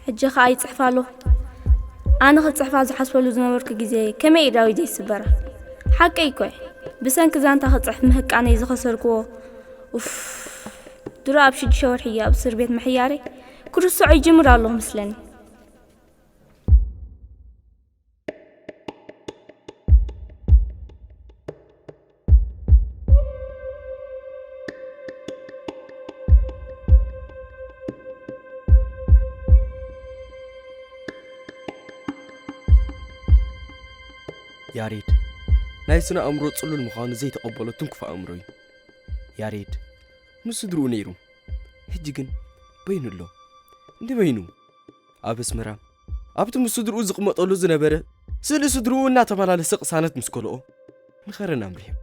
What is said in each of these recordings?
حجي خاي صحفالو أنا خد صحفال زحسولو زنورك جزء كم يراوي دي السبرة حكي كوي بس أنك زانت خد صحف مهك أنا إذا خسركوا أوف درا أبشد شور حيا بصير بيت محياري كل السعي جمر الله مثلني ياريد نايسنا أمرو تصلو المخان زي تقبلو تنكف أمروي ياريد مسدرو نيرو هجيجن بينو الله اندي بينو أبس مرام أبتو مسدرو زقمطلو زنبره سل سدرو نا تبالا لسق سانت مسكولو نخرنا مريم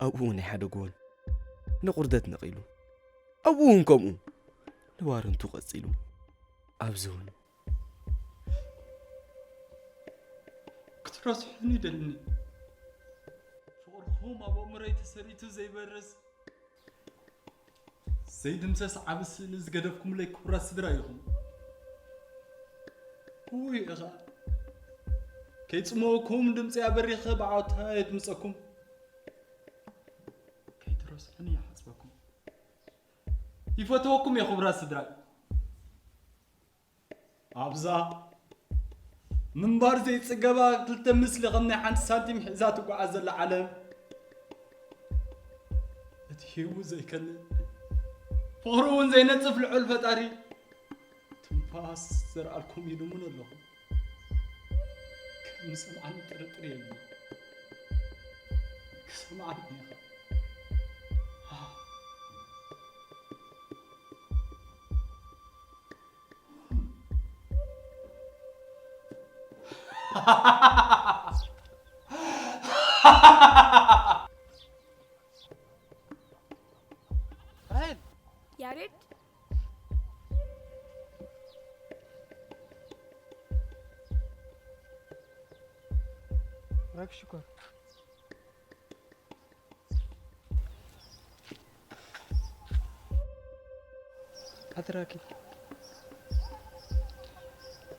أبوون يحدقون نقردت نقيلو أبوون كمو نوارن تقصيلو أبزون راسحني دلني فورهم أبو مريت سريتو زي برز زيد مساس عبس نزقدفكم لي كبرى سدرايهم وي أخا كيتسموكم دمسي أبريخ بعوتها يدمسكم كيت راسحني حسبكم يفتوكم يا كبرى سدراي أبزا من بارزي تسقبا تلتمس لي غني عن سنتيم حزات وقعز العالم اتهيو زي كل فغرون زي نصف العلفة طاري تنفاس زرع لكم يدمون الله كم سمعني ترطري يلي سمعني رايد يا ريت راك شكر أدراكي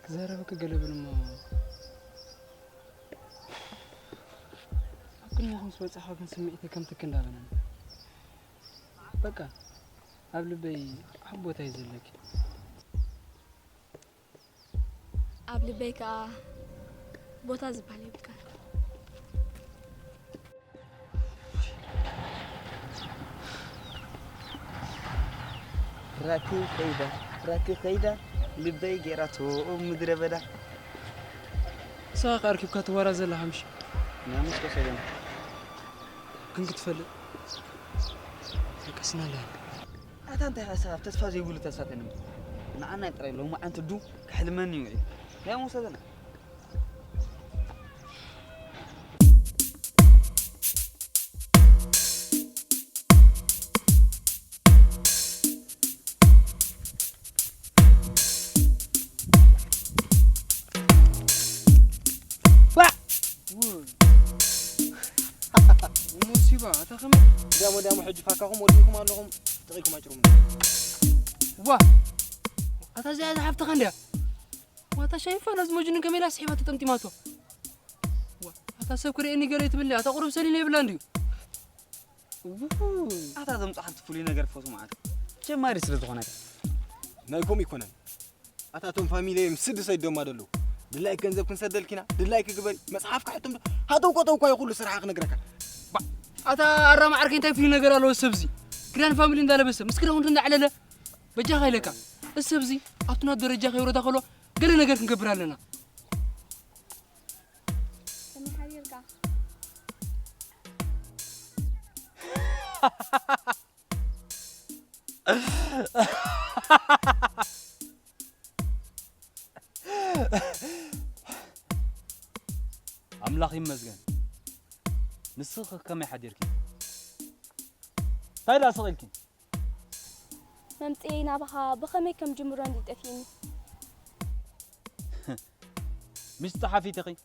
زاربك قلبنا ما كنا نسوي صحاب نسمعك كم تكن لنا بقى قبل بي حبوت يزلك قبل بيكا بوتا زبالي بكا راكي خيدا لبي جيراتو مدري بدا ساق أركب كاتورا زلا همشي نعم مش كسلام كنت تفل كسنا له أنت حساب تتفاجئ يقولوا تساتني معنا يطري لو ما أنت دو كحلمني وعي يا موسى مصيبة أتخمن دامو حج فاكهم وديكم علىهم تقيكم أجرهم وا أتزاي هذا حفت خندها وأنت شايفه لازم مجنون كميل أسحبها تتمتماتو وا أتسكر إني قريت بالله أتقرب سليني بلانديو أتازم صحت فلي نجار فوتو معك جماري سلطة هناك نايكم يكونن أتاتهم فاميلي مسد سيدهم ما دلو دلاي كنزب كنسدل كنا دلاي كقبل مسحف كحتم هاتو كوتو يقول سرحة نجرك أتا أرام عركين تاي في نجار على السبزي كران فاميلي نداله بس مسكرة هون على لا بجا خيلك السبزي أتونا درجة خير دخلوا قال نجار كنقبر لنا أملاخي مزجن نسخة كم يحديرك تايلا صغيرك ممتئينا بها بخمي كم جمران دي تفيني مستحفي تقي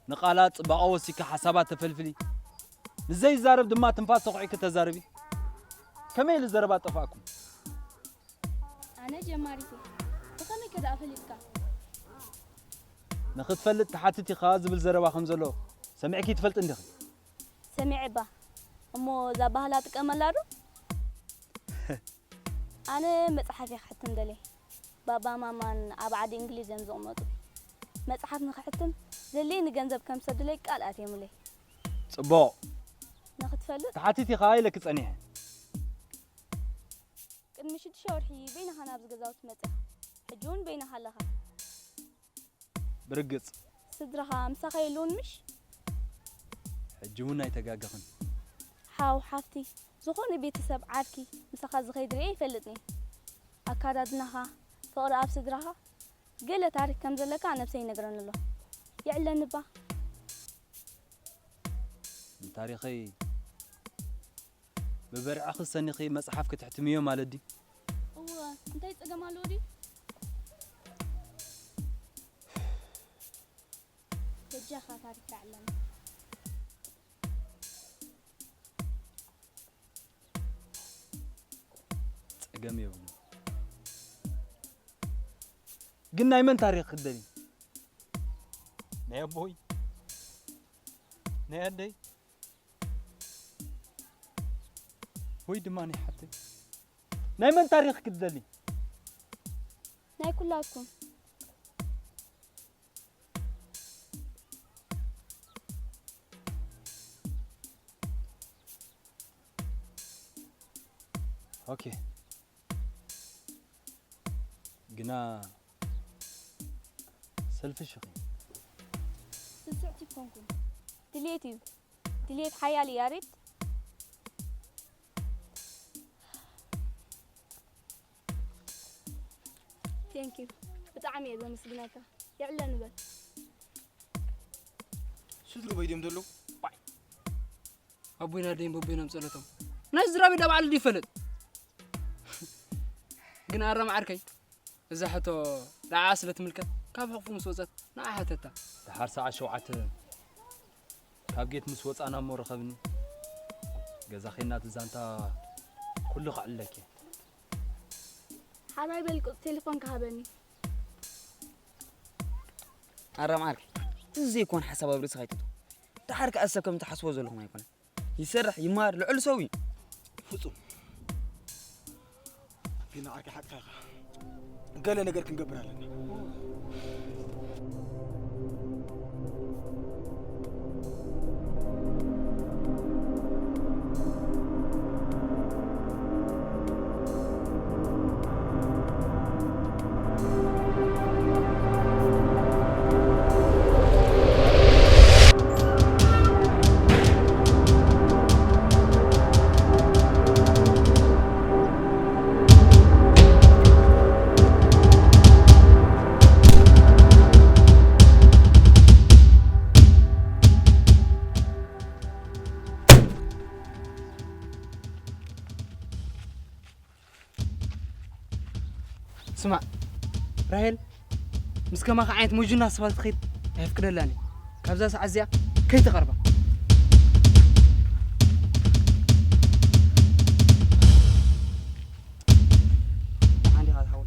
نقالات بقوسي كحسابات تفلفلي زي زارب دما تنفاس صقعك تزاربي كميل الزربات طفاكم أنا جمارتي بخمي كده أفلتك نختفلت تحتتي خازبل زربا خمزلو سمعكي تفلت عندك سمع با أمو ذا بهلاتك أملارو أنا مصحفي ختم دلي بابا ماما أبعد إنجليزي مزقمطو مصحف نختم زلي نجنزب كم سدلي قال أتيملي صبو نختفلت تحتتي خايلك تصنيح قد مشيت شورحي بينها نابز غزاوت مصح حجون بينها لها برقص صدرها مسخيلون مش حجونا يتقاقخن حاو حافتي زخوني بيتسب عاركي مسخا زخيدري يفلتني أكادنها فقر أب صدرها قلت تاريخ كم زلك عن نفسي نقرن له يعلن با من تاريخي ببرع أخذ سنخي مصحفك تحتميه مالدي هو انت يتقم علودي تجاخا تاريخ يعلن تقم يوم قلنا يمن تاريخ الدني نيا بوي نيا دي وي دماني حتى نايمن تاريخ كدلي ناي كلكم اوكي قنا سلف الشقي سلسعتي كونكم دليت حيالي يا ريت ثانك يو بطعم يا زلمه مسكناك يعلن بل شدرو بيدم دلو أبوينا دين بوبينا مسألتهم ناس درابي دابا على اللي فلت قنا الرم عركي إذا حتى لا عاسلة ملكت كيف حقفوا مسوزات ناحيتها دحار ساعة شوعة كابجيت مسوز أنا مرخبني جزا خينا تزانتا كل قعلك حبايب التليفون كهبني الرم عركي زي يكون حساب بريس خايتو تحرك أسا كم تحسبوا زلهم ما يكون يسرح يمار لعل سوي فصوم فينا عركي حقيقة قال لنا قال كنقبرها لنا اسمع راهل مسكما خاعت موجنا سبالت خيط يفكر لاني كابزا سعزيا كي تقربا عندي هذا حول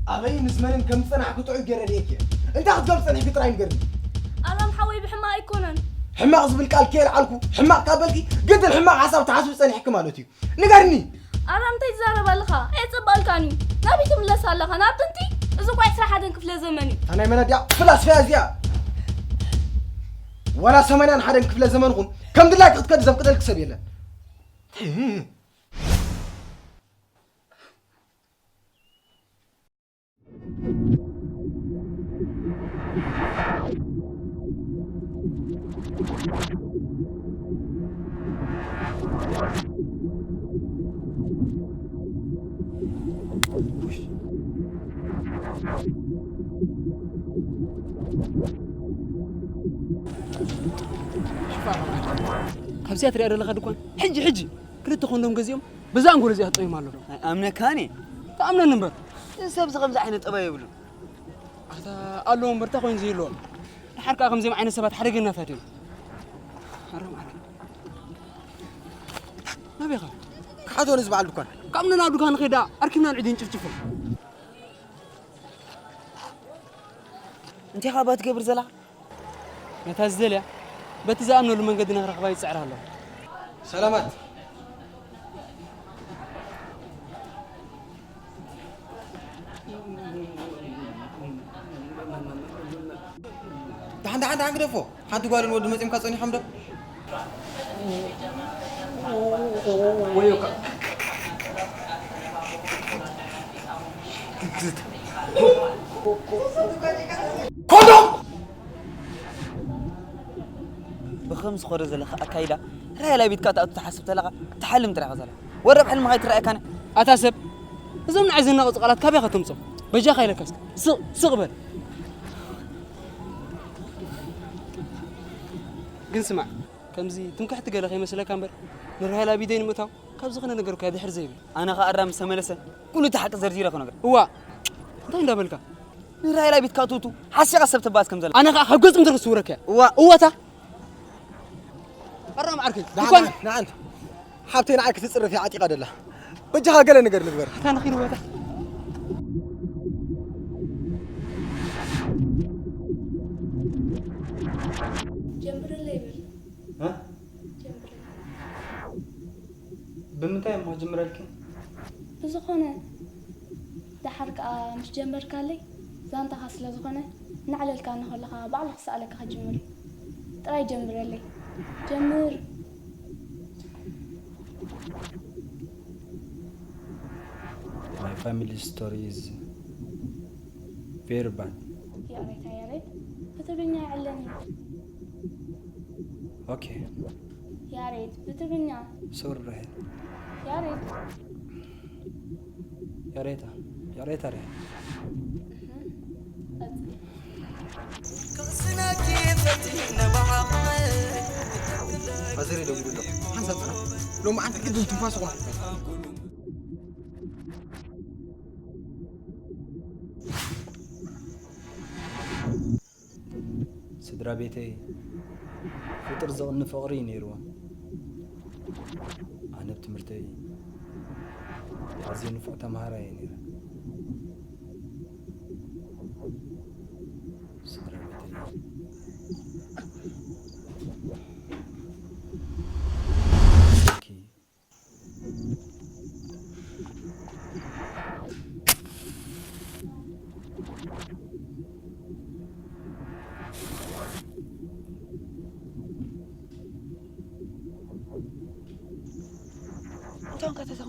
أبي نسمعن كم سنة حكتوع جرر هيك أنت أخذ كم سنة حكتوع جرر أرام حوي بحما يكونن حماق زبل قال كيل علكو حماق قابلكي قد الحماق حساب تحاسب سنة حكم مالتي نقرني أرام تيزارب لها إيه تبالكاني نبي تملس لها نابتنتي إذا قاعد سرح حدا كفل زمني أنا من أديا فلاس فيها زيا ولا سمعنا حدا كفل زمنكم كم دلائك قد كذب قد الكسب يلا خمسيات ريال لغا دكان حجي كنت تخون لهم جزيهم بزان قول زي هطوي مالو أمنا كاني تأمنا نمبر سب خمسة عين طبا يبلو هذا قال له نمبر تاخذ زي لون الحركة خمسة معين سبات حرقنا فاتين حرام عليك ما بيخاف حاتو نزبع الدكان كمنا نادو كان خدا أركبنا العيدين شفشفه أنت خابات قبر زلا نتازل يا بتزامنوا لمن قدنا رغبة يسعرها له سلامات عند دفو حد قال الود مزيم كاسوني حمد ويوكا كوندوم بخمس خرز زلا أكيدا رأي لا بيتكات أو تحسب تلاقى تحلم ترى غزلا ورب حلم هاي ترى كان أتاسب زمن عايزين نقص قلات كابي ختمصو بجا خيلك كسك صغبل قل سمع كمزي تنكح تقال خي مسألة كامبر نرها لا بيدين متاو كابز خنا نقرك هذه حرزيبي أنا خارم سملسة كله تحت زرجيرة كنا هو طين دبلك نرها لا بيتكاتوتو حاسة قصبت باس كم زلا أنا خبقت مدرس صورك هو تا الرام عركي نعم حابتين عاك تصرف في عتيقة الله بجها قال نقر نقر كان خير وتا جنبر الليبل ها بمتى ما جمر لك بزخونه دحرك مش جنبر كالي زانت حاصله زخونه نعلل كان خلها بعض سالك خجمر تراي جنبر لي جمر My family story is very bad. يا ريت بتبني علني Okay. يا ريت بتبني Sorry Rahel. يا ريت يا ريتها رحل. فازري دو يقول له حسب لو ما عندك كده تنفاس واحد سدرا بيتي فطر زغن فقري نيروان أنا بتمرتي عايزين فوق تمهارة نيرا سدرا بيتي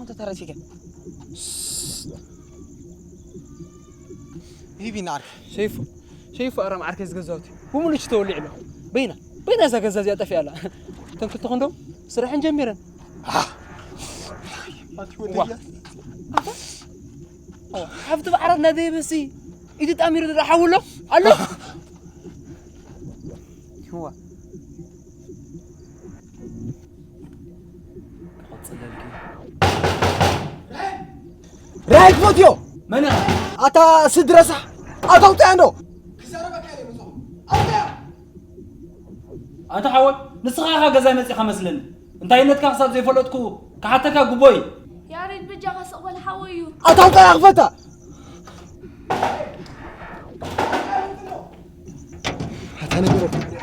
أنت ترى فيك هيبي نعرف شايفه أرام عركز جزاتي وملوش تولي له بينا إذا جزازي أتفي على تنكت تخندم صراحة جميرا حفظ بعرضنا ذي بسي إذا تأمير راح أقوله الله هو رايك فوتيو من أتا سدرسة أتا وتعنو أنت حاول نسخة جزاء مسي خمسلن أنت ينتك حساب زي فلوتكو كحتك جبوي يا ريت بجا سقبل حويو أتا وتعنو أغفتا حتى أنا بروح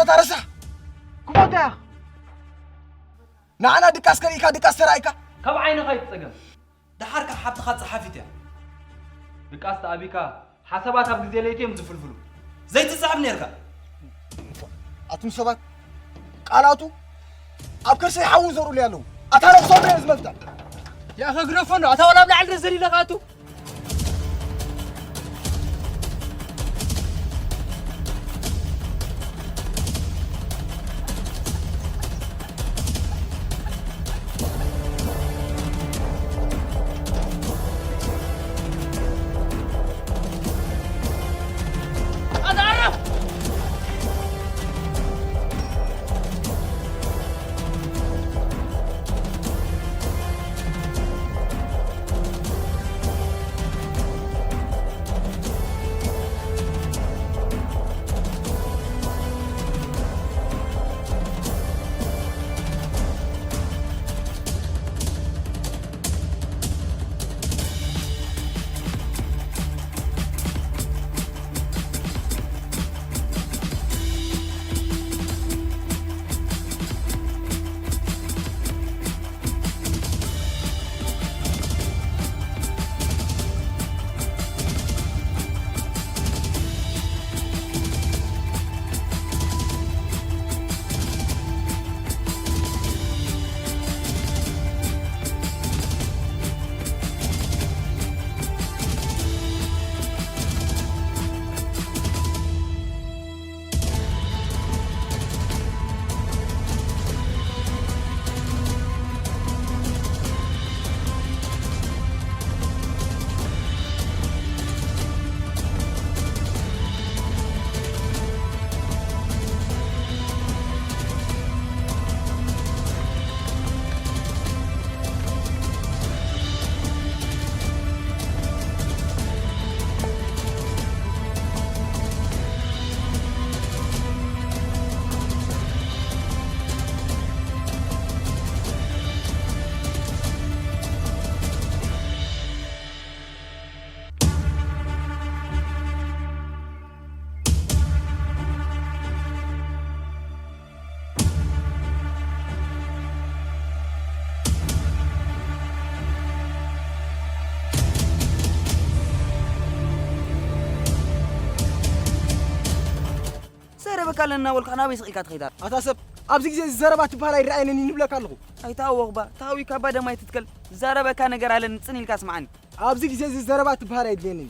ترسح كوتا يا نعنا دكاس كريكا دكاس سرايكا كم عيني غيب تسجل دحرك حبت خد صحافيتها دكاس أبيكا حسابات أبغى زي ليتيم زفلفلو زي تصعب نيركا أتم سبات قالاتو أبكر سي حاول زورو ليالو أتانا صوبي زمفتا يا أخي جرافونو أتولى بلا على الزلي لقاتو بكال لنا والقنا بيسقيك تخيدار أتاسب أبزي زي الزربات بهاي رأينا نبلا كارلو أي تاوغ با تاوي كبدا ما يتتكل زربة كان جر على نتصني الكاس معاني أبزي زي الزربات بهاي يدليني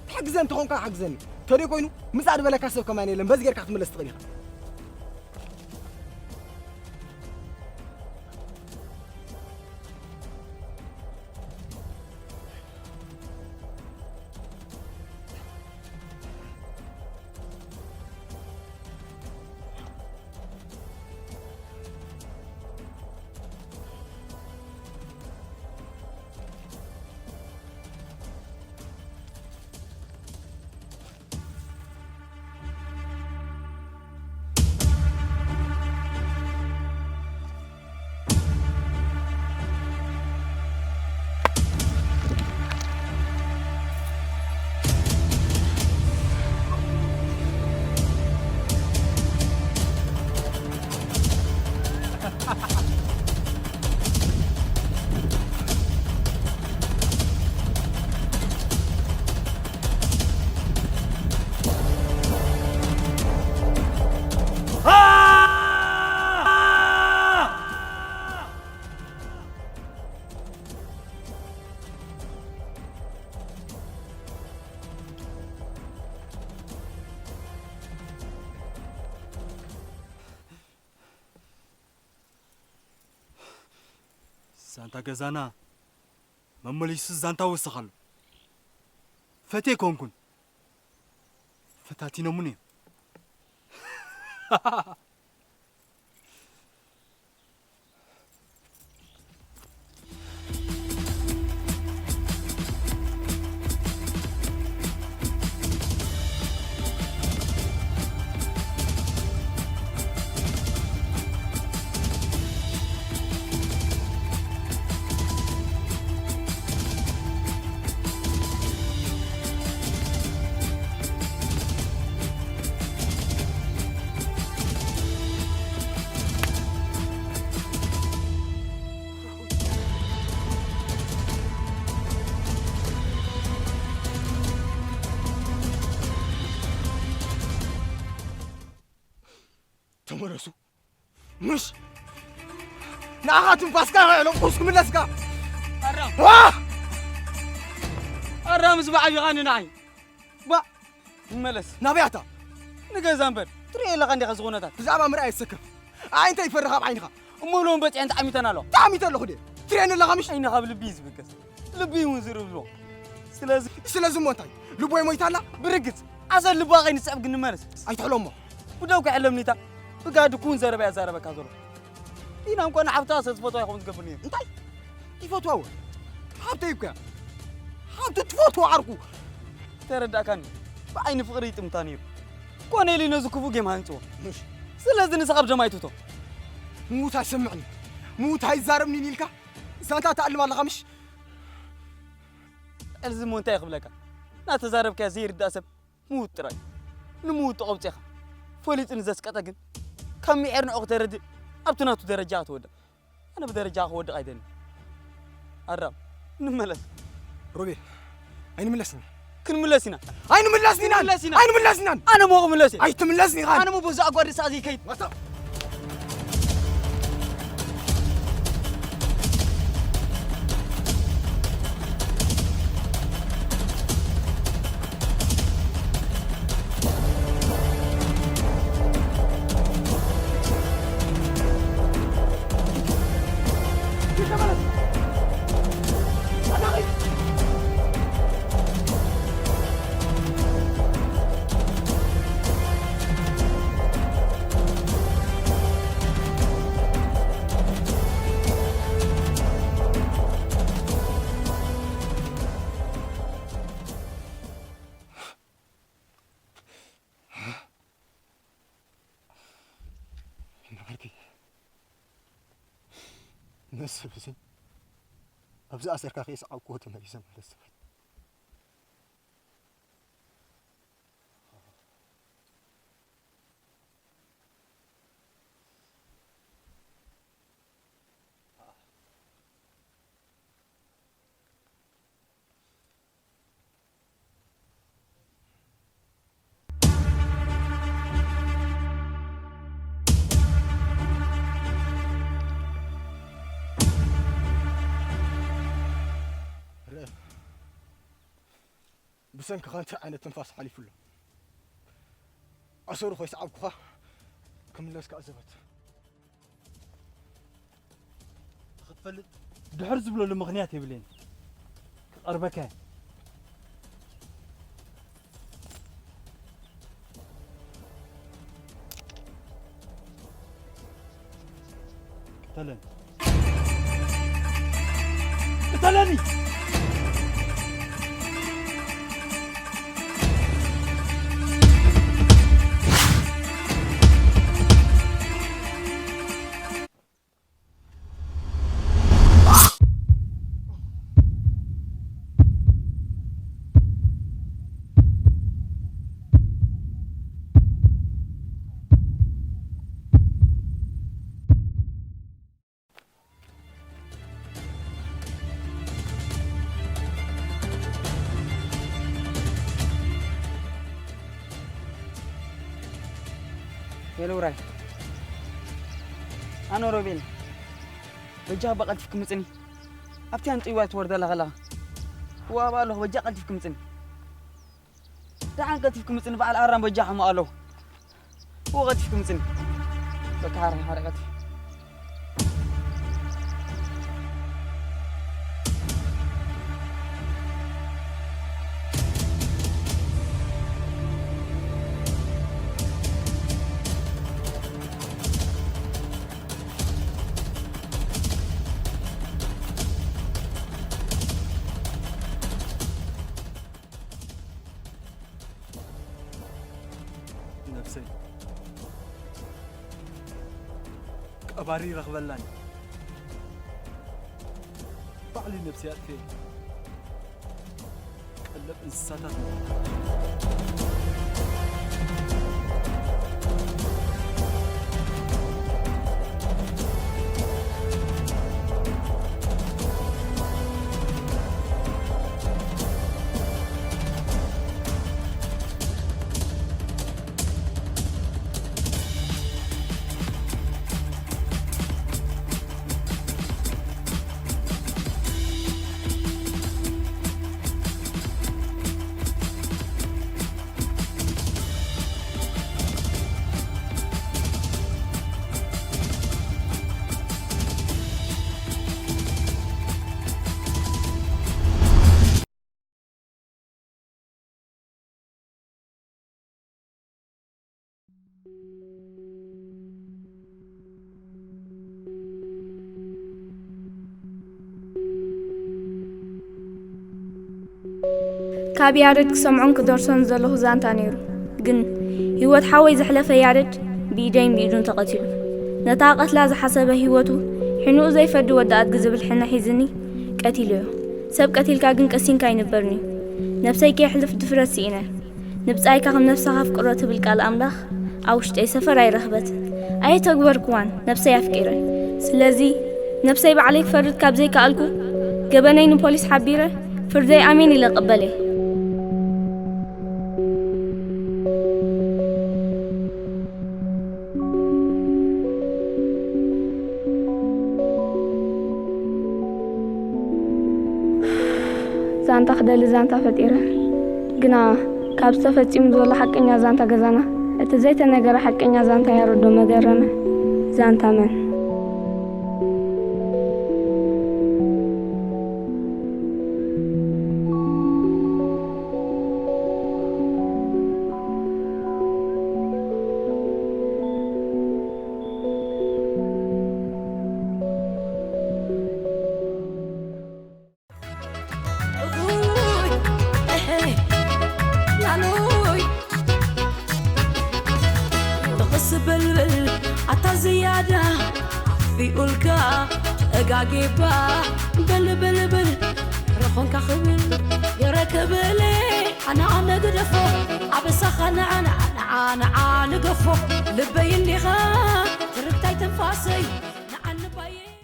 حجزن تخون كا حجزني تري كوينو مساعد بلا كاسب كمان يلم بس غير كحت ملست طريقة زانتا جزانا ممليس زانتا وسخل فتي كونكن فتاتي نموني تمرسوا مش ناخاتم باسكا لو قوسكم لسكا أرام واه أرام زبع يغاني ناي با ملس نبيعتا نجازامبر تري لا عندي خزغونات بزعما مرأي السكر انت يفرغ بعينها أمولون بس أنت عميتنا له تعمي تلو خدي ترين لا غمش أين قبل بيز بكس لبي ونزر له سلازم مونتاي لبوي مويتالا برقت عسل لبوا غين سأب جن مرس اي تحلمه ودوك علمني تا بقعد كون زرب يا زرب كازرو دينا نكون حبتاس فوتو يخون تقبلني انتي يفوتوا اول حابته يبكى حابته تفوتوا عرقو تردا كان بعين فقري تمتانير كون لي نزكفو جيم هانتو مش سلازن سقب جمايتو موت هيسمعني موت هيزاربني نيلكا زانتا تعلم الله غمش الزم وانت يقبلك لا تزارب كازير داسب موت تراي نموت قبتيخ فوليت نزس قطغن كم يعرن اقترد ابتناتو درجات ودا انا بدرجات ودا قايدني الرب نملس روبي اين ملسني كن ملسنا اين ملسني اين ملسني انا مو ملسي اي تملسني غان انا مو بوزا اقعد سازي كيت نسف بسين أبزأ أسر كاخيس أو قوة مريسة ملسة بسنك خانت عين تنفاس حالي فله أصور خويس عبقها كم لاسك أزبط خطفلت دحر زبلو لمغنيات يبلين أربكان قتلني قتلني يلو راي أنا روبين بجاه بقى تفكم متني أبتين طيوات ورد الله غلا وابالله بجاه قد تفكم متني دعان قد تفكم متني بعد الأرام بجاه ما قالوا هو قد تفكم متني بكاري حرقتي نفسي أباري رغبلاني بعلي نفسيات فيه قلب إنسانات ካብ ያሬድ ክሰምዖን ክደርሶን ዘለኹ ዛንታ ነይሩ ግን ህይወት ሓወይ ዘሕለፈ ያሬድ ብኢደይን ብኢዱን ተቐቲሉ ነታ ቀትላ ዝሓሰበ ህይወቱ ሕኑኡ ዘይፈዲ ወዳኣት ግዝብል ሕና ሒዝኒ ቀቲልዮ ሰብ ቀቲልካ ግን ቀሲንካ ይንበርኒ ነፍሰይ ከይሕልፍ ድፍረት ሲኢነ ንብጻይካ ከም ነፍስኻ ፍቅሮ ትብል ቃል ኣምላኽ ኣብ ውሽጠይ ሰፈር ኣይረኽበት ኣይተግበርክዋን ነፍሰይ ኣፍቂረ ስለዚ ነፍሰይ ባዕለይ ክፈርድ ካብ ዘይከኣልኩ ገበነይ ንፖሊስ ሓቢረ ፍርደይ ኣሜን ኢለ ቀበለ ዛንታ ክደሊ ዛንታ ፈጢረ ግና ካብ ዝተፈፂሙ ዘሎ ሓቀኛ ዛንታ ገዛና እቲ ዘይተነገረ ሓቀኛ ዛንታ ያረዶ መገረመ ዛንታ መን بلبل عطا زيادة في أولكا أقاقيبا بل رخونك خبل يركب لي أنا قدفو عبسخ أنا قفو لبين لي غا تركتاي تنفاسي